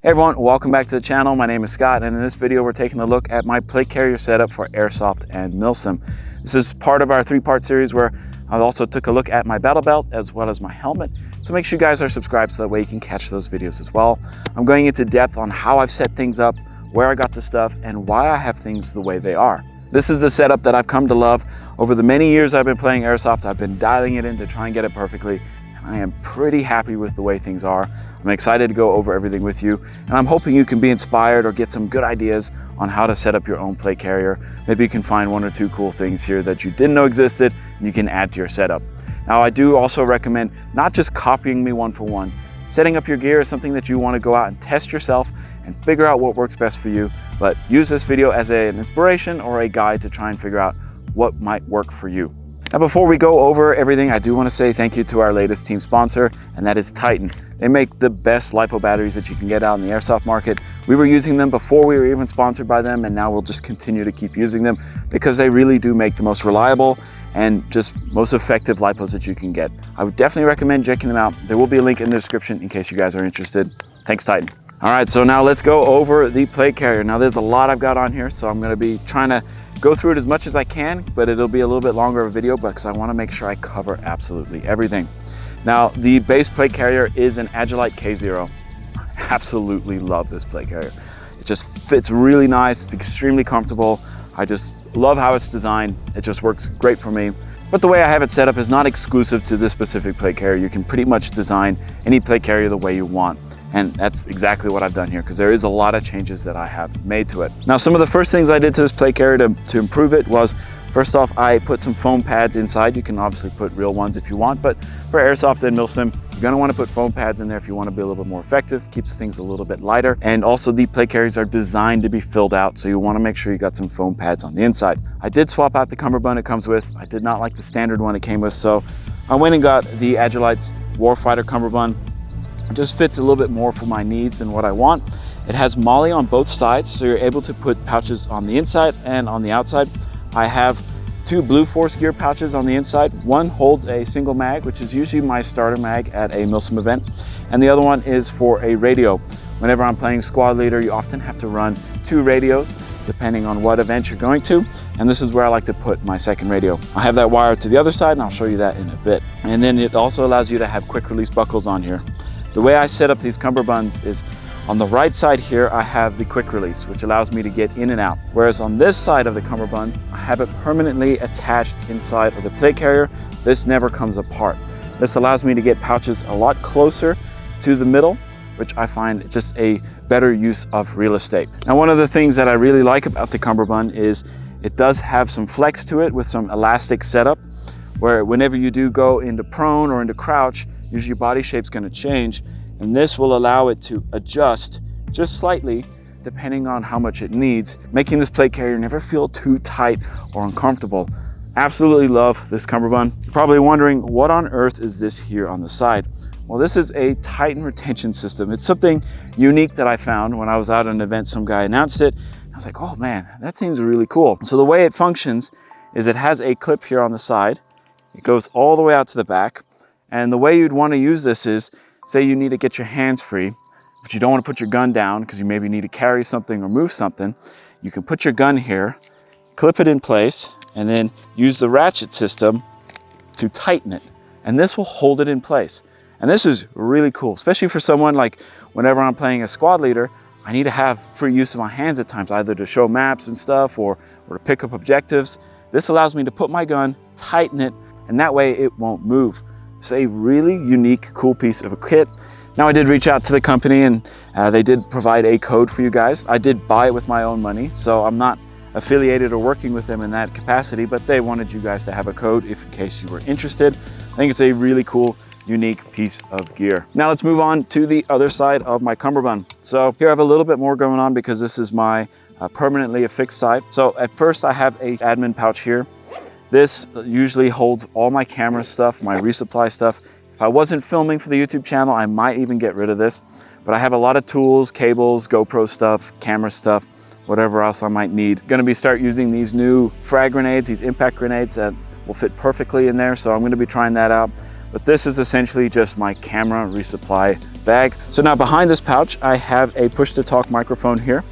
Hey everyone, welcome back to the channel. My name is Scott, and in this video we're taking a look at my plate carrier setup for Airsoft and Milsim. This is part of our three-part series where I also took a look at my battle belt as well as my helmet. So make sure you guys are subscribed so that way you can catch those videos as well. I'm going into depth on how I've set things up, where I got the stuff, and why I have things the way they are. This is the setup that I've come to love. Over the many years I've been playing Airsoft, I've been dialing it in to try and get it perfectly. I am pretty happy with the way things are. I'm excited to go over everything with you, and I'm hoping you can be inspired or get some good ideas on how to set up your own plate carrier. Maybe you can find one or two cool things here that you didn't know existed and you can add to your setup. Now, I do also recommend not just copying me one for one. Setting up your gear is something that you want to go out and test yourself and figure out what works best for you, but use this video as an inspiration or a guide to try and figure out what might work for you. Now, before we go over everything, I do want to say thank you to our latest team sponsor, and that is Titan. They make the best LiPo batteries that you can get out in the airsoft market. We were using them before we were even sponsored by them, and now we'll just continue to keep using them because they really do make the most reliable and just most effective LiPos that you can get. I would definitely recommend checking them out. There will be a link in the description in case you guys are interested. Thanks, Titan. All right, so now let's go over the plate carrier. Now, there's a lot I've got on here, so I'm going to be trying to go through it as much as I can, but it'll be a little bit longer of a video because I want to make sure I cover absolutely everything. Now, the base plate carrier is an Agilite K0. I absolutely love this plate carrier. It just fits really nice. It's extremely comfortable. I just love how it's designed. It just works great for me. But the way I have it set up is not exclusive to this specific plate carrier. You can pretty much design any plate carrier the way you want. And that's exactly what I've done here because there is a lot of changes that I have made to it. Now, some of the first things I did to this plate carrier to improve it was, first off, I put some foam pads inside. You can obviously put real ones if you want, but for Airsoft and Milsim, you're gonna wanna put foam pads in there if you wanna be a little bit more effective, keeps things a little bit lighter. And also the plate carriers are designed to be filled out, so you wanna make sure you got some foam pads on the inside. I did swap out the cummerbund it comes with. I did not like the standard one it came with, so I went and got the Agilite's Warfighter cummerbund. It just fits a little bit more for my needs and what I want. It has MOLLE on both sides, so you're able to put pouches on the inside and on the outside. I have two Blue Force gear pouches on the inside. One holds a single mag, which is usually my starter mag at a Milsim event, and the other one is for a radio. Whenever I'm playing squad leader, you often have to run two radios depending on what event you're going to, and this is where I like to put my second radio. I have that wire to the other side, and I'll show you that in a bit. And then it also allows you to have quick release buckles on here. The way I set up these cummerbunds is on the right side here, I have the quick release, which allows me to get in and out. Whereas on this side of the cummerbund, I have it permanently attached inside of the plate carrier. This never comes apart. This allows me to get pouches a lot closer to the middle, which I find just a better use of real estate. Now, one of the things that I really like about the cummerbund is it does have some flex to it with some elastic setup, where whenever you do go into prone or into crouch, usually your body shape's gonna change, and this will allow it to adjust just slightly depending on how much it needs, making this plate carrier never feel too tight or uncomfortable. Absolutely love this cummerbund. You're probably wondering, what on earth is this here on the side? Well, this is a Titan retention system. It's something unique that I found when I was out at an event. Some guy announced it. I was like, oh man, that seems really cool. So the way it functions is it has a clip here on the side. It goes all the way out to the back. And the way you'd want to use this is, say you need to get your hands free, but you don't want to put your gun down because you maybe need to carry something or move something. You can put your gun here, clip it in place, and then use the ratchet system to tighten it. And this will hold it in place. And this is really cool, especially for someone like whenever I'm playing a squad leader, I need to have free use of my hands at times, either to show maps and stuff or to pick up objectives. This allows me to put my gun, tighten it, and that way it won't move. It's a really unique, cool piece of a kit. Now, I did reach out to the company and they did provide a code for you guys. I did buy it with my own money, so I'm not affiliated or working with them in that capacity, but they wanted you guys to have a code if in case you were interested. I think it's a really cool, unique piece of gear. Now let's move on to the other side of my cummerbund. So here I have a little bit more going on because this is my permanently affixed side. So at first I have a admin pouch here. This usually holds all my camera stuff, my resupply stuff. If I wasn't filming for the YouTube channel, I might even get rid of this, but I have a lot of tools, cables, GoPro stuff, camera stuff, whatever else I might need. Gonna be start using these new frag grenades, these impact grenades that will fit perfectly in there, so I'm gonna be trying that out. but this is essentially just my camera resupply bag. So now behind this pouch, I have a push-to-talk microphone here.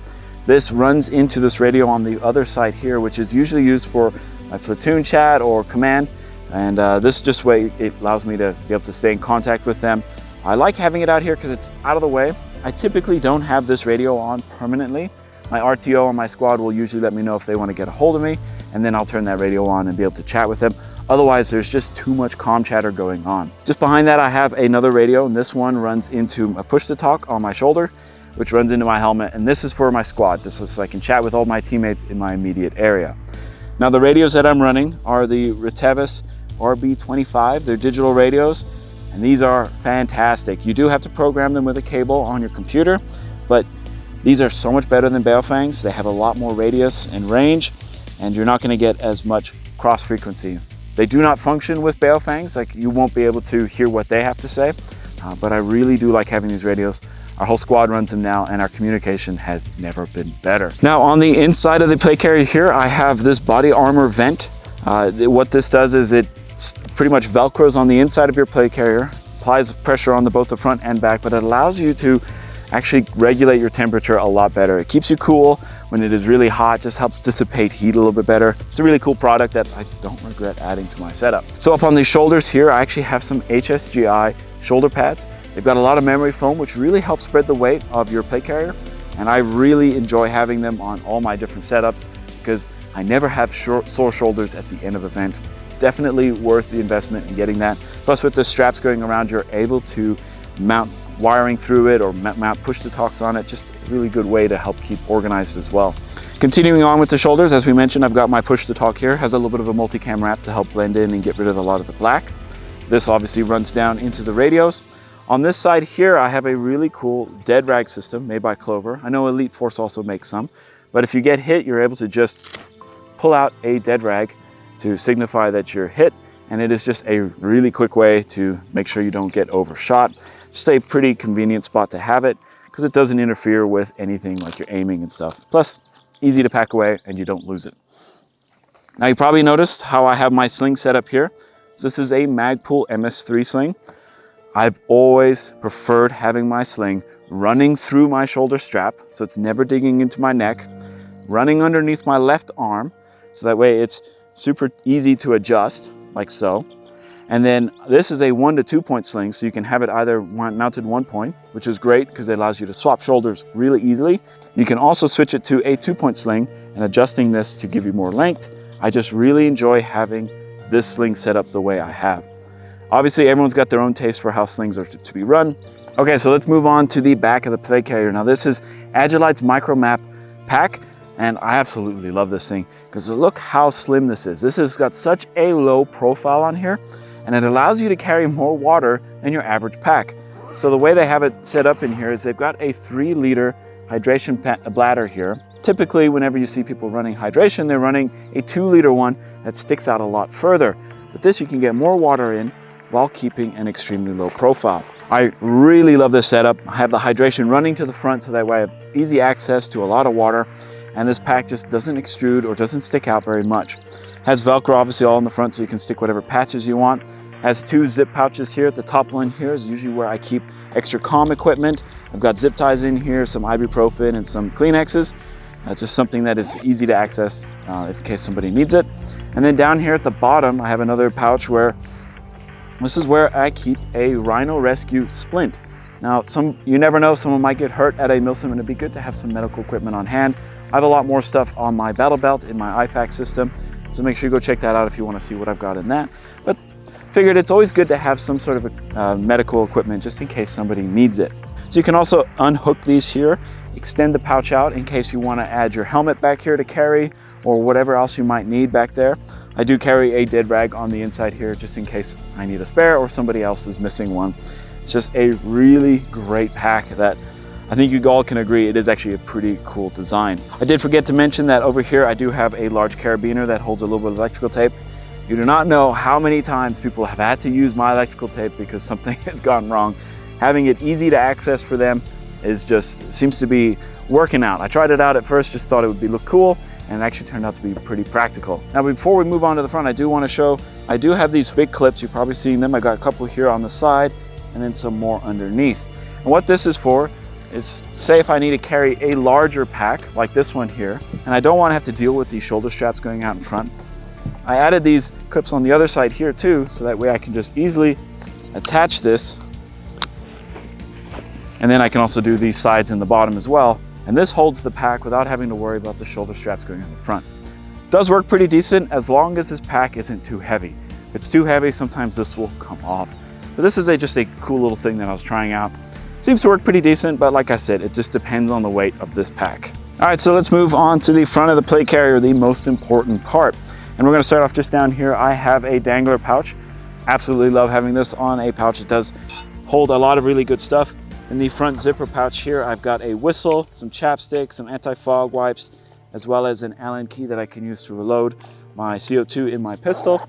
This runs into this radio on the other side here, which is usually used for my platoon chat or command. And this just way it allows me to be able to stay in contact with them. I like having it out here because it's out of the way. I typically don't have this radio on permanently. My RTO on my squad will usually let me know if they want to get a hold of me, and then I'll turn that radio on and be able to chat with them. Otherwise, there's just too much comm chatter going on. Just behind that, I have another radio, and this one runs into a push-to-talk on my shoulder, which runs into my helmet, and this is for my squad. This is so I can chat with all my teammates in my immediate area. Now, the radios that I'm running are the Retevis RB25. They're digital radios, and these are fantastic. You do have to program them with a cable on your computer, but these are so much better than Baofangs. They have a lot more radius and range, and you're not going to get as much cross frequency. They do not function with Baofangs, like you won't be able to hear what they have to say, but I really do like having these radios. Our whole squad runs them now, and our communication has never been better. Now, on the inside of the plate carrier here, I have this body armor vent. What this does is it pretty much velcros on the inside of your plate carrier, applies pressure on both the front and back, but it allows you to actually regulate your temperature a lot better. It keeps you cool when it is really hot, just helps dissipate heat a little bit better. It's a really cool product that I don't regret adding to my setup. So up on these shoulders here, I actually have some HSGI shoulder pads. They've got a lot of memory foam, which really helps spread the weight of your plate carrier. And I really enjoy having them on all my different setups because I never have sore shoulders at the end of an event. Definitely worth the investment in getting that. Plus with the straps going around, you're able to mount wiring through it or mount push-to-talks on it. Just a really good way to help keep organized as well. Continuing on with the shoulders, as we mentioned, I've got my push-to-talk here. Has a little bit of a multicam wrap to help blend in and get rid of a lot of the black. This obviously runs down into the radios. On this side here, I have a really cool dead rag system made by Clover. I know Elite Force also makes some, but if you get hit, you're able to just pull out a dead rag to signify that you're hit, and it is just a really quick way to make sure you don't get overshot. Just a pretty convenient spot to have it because it doesn't interfere with anything like your aiming and stuff. Plus, easy to pack away and you don't lose it. Now you probably noticed how I have my sling set up here. So this is a Magpul Ms3 sling. I've always preferred having my sling running through my shoulder strap, so it's never digging into my neck, running underneath my left arm, so that way it's super easy to adjust, like so. And then this is a 1 to 2 point sling, so you can have it either mounted 1 point, which is great because it allows you to swap shoulders really easily. You can also switch it to a 2 point sling and adjusting this to give you more length. I just really enjoy having this sling set up the way I have. Obviously, everyone's got their own taste for how slings are to be run. Okay, so let's move on to the back of the plate carrier. Now this is Agilite's Micro Map pack, and I absolutely love this thing because look how slim this is. This has got such a low profile on here, and it allows you to carry more water than your average pack. So the way they have it set up in here is they've got a 3-liter hydration bladder here. Typically, whenever you see people running hydration, they're running a 2-liter one that sticks out a lot further. But this, you can get more water in while keeping an extremely low profile. I really love this setup. I have the hydration running to the front so that way I have easy access to a lot of water, and this pack just doesn't extrude or doesn't stick out very much. Has Velcro obviously all in the front so you can stick whatever patches you want. Has 2 zip pouches here. The top one here is usually where I keep extra comm equipment. I've got zip ties in here, some ibuprofen and some Kleenexes. Just something that is easy to access in case somebody needs it. And then down here at the bottom, I have another pouch where this is where I keep a Rhino Rescue splint. Now, you never know, someone might get hurt at a Milsim, and it'd be good to have some medical equipment on hand. I have a lot more stuff on my battle belt in my IFAK system, so make sure you go check that out if you want to see what I've got in that. But figured it's always good to have some sort of medical equipment just in case somebody needs it. So you can also unhook these here, extend the pouch out in case you want to add your helmet back here to carry or whatever else you might need back there. I do carry a dead rag on the inside here just in case I need a spare or somebody else is missing one. It's just a really great pack that I think you all can agree it is actually a pretty cool design. I did forget to mention that over here I do have a large carabiner that holds a little bit of electrical tape. You do not know how many times people have had to use my electrical tape because something has gone wrong. Having it easy to access for them is seems to be working out. I tried it out at first, just thought it would look cool, and it actually turned out to be pretty practical. Now before we move on to the front, I do want to show, I do have these big clips. You're probably seeing them. I got a couple here on the side and then some more underneath. And what this is for is, say if I need to carry a larger pack like this one here, and I don't want to have to deal with these shoulder straps going out in front, I added these clips on the other side here too, so that way I can just easily attach this. And then I can also do these sides and the bottom as well. And this holds the pack without having to worry about the shoulder straps going on the front. Does work pretty decent as long as this pack isn't too heavy. If it's too heavy, sometimes this will come off. But this is just a cool little thing that I was trying out. Seems to work pretty decent, but like I said, it just depends on the weight of this pack. All right, so let's move on to the front of the plate carrier, the most important part. And we're gonna start off just down here. I have a Dangler pouch. Absolutely love having this on a pouch. It does hold a lot of really good stuff. In the front zipper pouch here, I've got a whistle, some chapstick, some anti-fog wipes, as well as an Allen key that I can use to reload my CO2 in my pistol.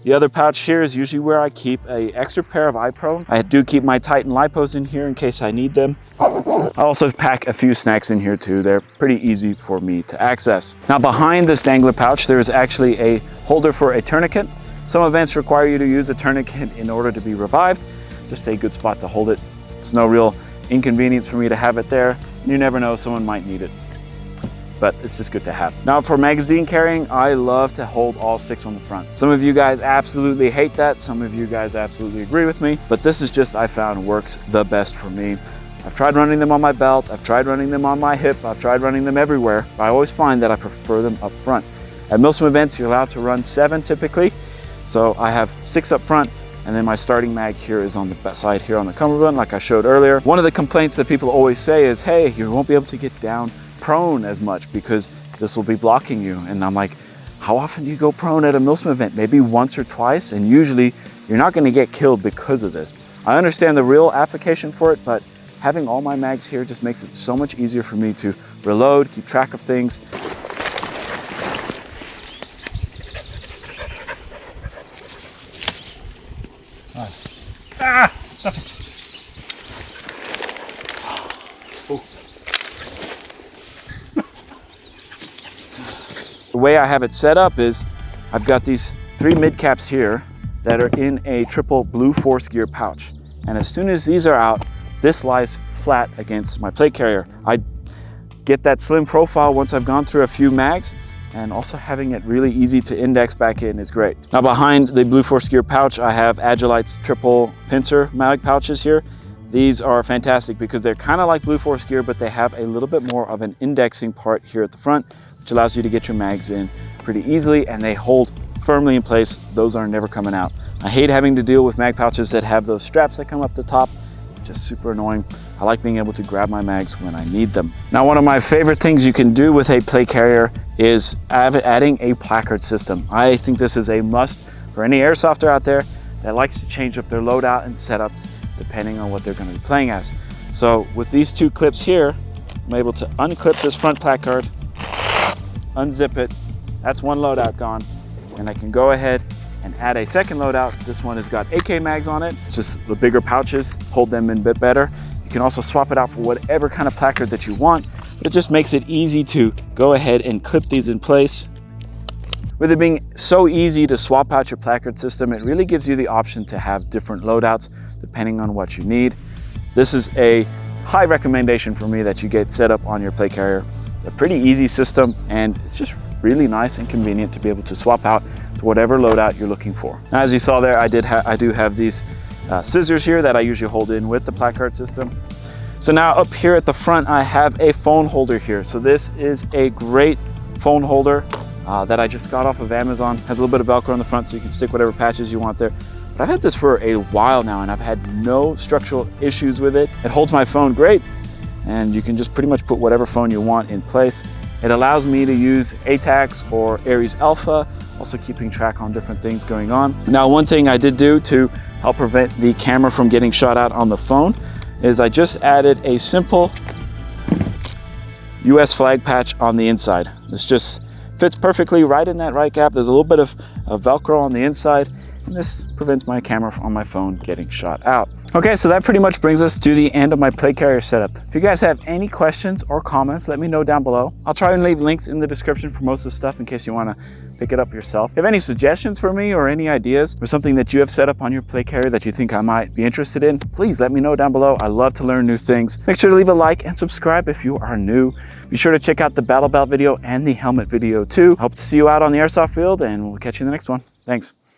The other pouch here is usually where I keep an extra pair of iPro. I do keep my Titan lipos in here in case I need them. I also pack a few snacks in here too. They're pretty easy for me to access. Now behind this Dangler pouch, there is actually a holder for a tourniquet. Some events require you to use a tourniquet in order to be revived. Just a good spot to hold it. It's no real inconvenience for me to have it there. You never know, someone might need it, but it's just good to have. Now for magazine carrying, I love to hold all 6 on the front. Some of you guys absolutely hate that. Some of you guys absolutely agree with me, but this is just, I found, works the best for me. I've tried running them on my belt. I've tried running them on my hip. I've tried running them everywhere. But I always find that I prefer them up front. At Milsim events, you're allowed to run 7 typically. So I have 6 up front, and then my starting mag here is on the side here on the cummerbund, like I showed earlier. One of the complaints that people always say is, hey, you won't be able to get down prone as much because this will be blocking you. And I'm like, how often do you go prone at a Milsim event? Maybe once or twice, and usually you're not gonna get killed because of this. I understand the real application for it, but having all my mags here just makes it so much easier for me to reload, keep track of things. Ah, stop it. Oh. The way I have it set up is I've got these 3 mid caps here that are in a triple blue force gear pouch. And as soon as these are out, this lies flat against my plate carrier. I get that slim profile once I've gone through a few mags, and also having it really easy to index back in is great. Now behind the blue force gear pouch, I have Agilite's triple pincer mag pouches here. These are fantastic because they're kind of like blue force gear, but they have a little bit more of an indexing part here at the front, which allows you to get your mags in pretty easily, and they hold firmly in place. Those are never coming out. I hate having to deal with mag pouches that have those straps that come up the top. Just super annoying. I like being able to grab my mags when I need them. Now, one of my favorite things you can do with a plate carrier is adding a placard system. I think this is a must for any airsofter out there that likes to change up their loadout and setups depending on what they're going to be playing as. So with these 2 clips here, I'm able to unclip this front placard, unzip it. That's one loadout gone, and I can go ahead and add a second loadout. This one has got AK mags on it. It's just the bigger pouches, hold them in a bit better. You can also swap it out for whatever kind of placard that you want, but it just makes it easy to go ahead and clip these in place. With it being so easy to swap out your placard system, it really gives you the option to have different loadouts depending on what you need. This is a high recommendation for me that you get set up on your plate carrier. It's a pretty easy system, and it's just really nice and convenient to be able to swap out to whatever loadout you're looking for. Now, as you saw there, I do have these scissors here that I usually hold in with the placard system. So now up here at the front, I have a phone holder here. So this is a great phone holder that I just got off of Amazon. Has a little bit of Velcro on the front so you can stick whatever patches you want there. But I've had this for a while now and I've had no structural issues with it. It holds my phone great, and you can just pretty much put whatever phone you want in place. It allows me to use ATAX or Aries Alpha, also keeping track on different things going on. Now, one thing I did do to help prevent the camera from getting shot out on the phone is I just added a simple US flag patch on the inside. This just fits perfectly right in that right gap. There's a little bit of Velcro on the inside, and this prevents my camera on my phone getting shot out. Okay, so that pretty much brings us to the end of my plate carrier setup. If you guys have any questions or comments, let me know down below. I'll try and leave links in the description for most of the stuff in case you want to pick it up yourself. If you have any suggestions for me or any ideas or something that you have set up on your plate carrier that you think I might be interested in, please let me know down below. I love to learn new things. Make sure to leave a like and subscribe if you are new. Be sure to check out the battle belt video and the helmet video too. Hope to see you out on the airsoft field, and we'll catch you in the next one. Thanks.